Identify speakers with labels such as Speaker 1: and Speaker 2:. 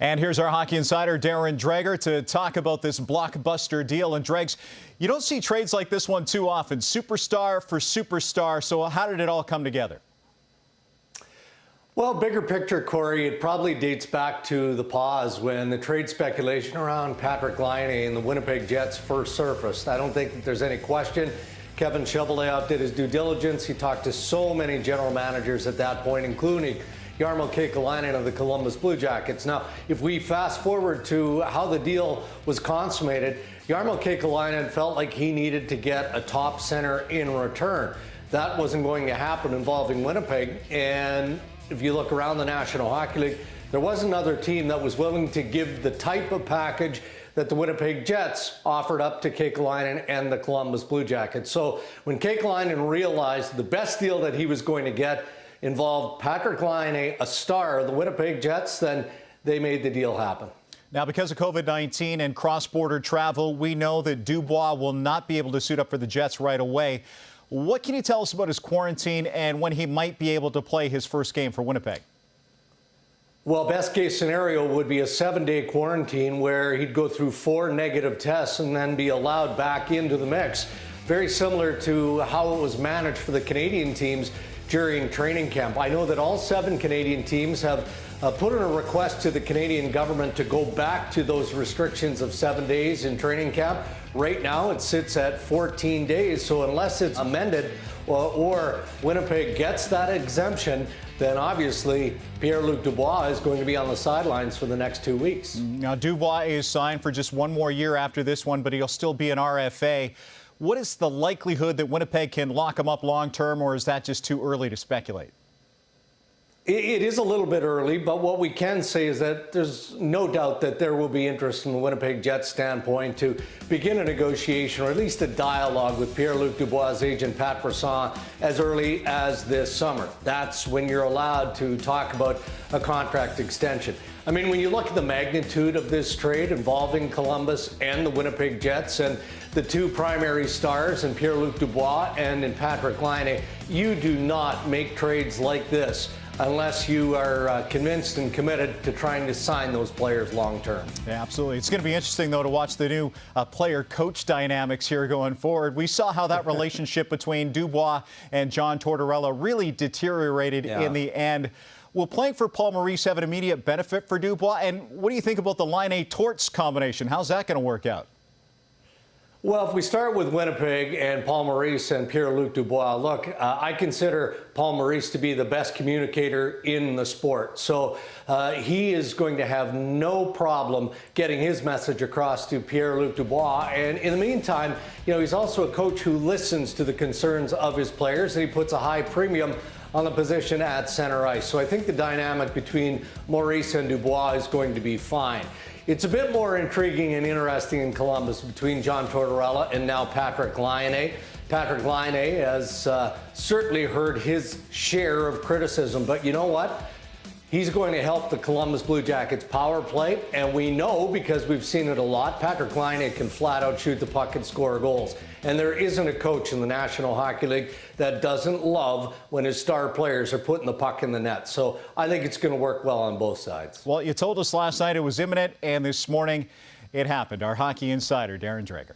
Speaker 1: And here's our hockey insider, Darren Dreger, to talk about this blockbuster deal. And Dregs, you don't see trades like this one too often. Superstar for superstar. So how did it all come together?
Speaker 2: Well, bigger picture, Corey, it probably dates back to the pause when the trade speculation around Patrik Laine and the Winnipeg Jets first surfaced. I don't think that there's any question. Kevin Cheveldayoff did his due diligence. He talked to so many general managers at that point, including Jarmo Kekalainen of the Columbus Blue Jackets. Now, if we fast forward to how the deal was consummated, Jarmo Kekalainen felt like he needed to get a top center in return. That wasn't going to happen involving Winnipeg, and if you look around the National Hockey League, there was another team that was willing to give the type of package that the Winnipeg Jets offered up to Kekalainen and the Columbus Blue Jackets. So when Kekalainen realized the best deal that he was going to get involved Patrik Laine, a star of the Winnipeg Jets, then they made the deal happen.
Speaker 1: Now, because of COVID-19 and cross-border travel, we know that Dubois will not be able to suit up for the Jets right away. What can you tell us about his quarantine and when he might be able to play his first game for Winnipeg?
Speaker 2: Well, best case scenario would be a 7-day quarantine where he'd go through 4 negative tests and then be allowed back into the mix. Very similar to how it was managed for the Canadian teams during training camp. I know that all 7 Canadian teams have put in a request to the Canadian government to go back to those restrictions of 7 days in training camp. Right now it sits at 14 days, so unless it's amended or Winnipeg gets that exemption, then obviously Pierre-Luc Dubois is going to be on the sidelines for the next 2 weeks.
Speaker 1: Now, Dubois is signed for just 1 more year after this one, but he'll still be an RFA. What is the likelihood that Winnipeg can lock him up long-term, or is that just too early to speculate?
Speaker 2: It is a little bit early, but what we can say is that there's no doubt that there will be interest from the Winnipeg Jets standpoint to begin a negotiation or at least a dialogue with Pierre-Luc Dubois' agent Pat Brisson as early as this summer. That's when you're allowed to talk about a contract extension. I mean, when you look at the magnitude of this trade involving Columbus and the Winnipeg Jets and the 2 primary stars in Pierre-Luc Dubois and in Patrik Laine, you do not make trades like this unless you are convinced and committed to trying to sign those players long-term.
Speaker 1: Yeah, absolutely. It's going to be interesting, though, to watch the new player-coach dynamics here going forward. We saw how that relationship between Dubois and John Tortorella really deteriorated in the end. Will playing for Paul Maurice have an immediate benefit for Dubois? And what do you think about the Laine-Torts combination? How's that going to work out?
Speaker 2: Well, if we start with Winnipeg and Paul Maurice and Pierre-Luc Dubois, look, I consider Paul Maurice to be the best communicator in the sport. So he is going to have no problem getting his message across to Pierre-Luc Dubois. And in the meantime, you know, he's also a coach who listens to the concerns of his players, and he puts a high premium on the position at center ice. So I think the dynamic between Maurice and Dubois is going to be fine. It's a bit more intriguing and interesting in Columbus between John Tortorella and now Patrik Laine. Patrik Laine has certainly heard his share of criticism, but you know what? He's going to help the Columbus Blue Jackets power play, and we know, because we've seen it a lot, Patrik Laine can flat out shoot the puck and score goals. And there isn't a coach in the National Hockey League that doesn't love when his star players are putting the puck in the net. So I think it's going to work well on both sides.
Speaker 1: Well, you told us last night it was imminent, and this morning it happened. Our hockey insider, Darren Dreger.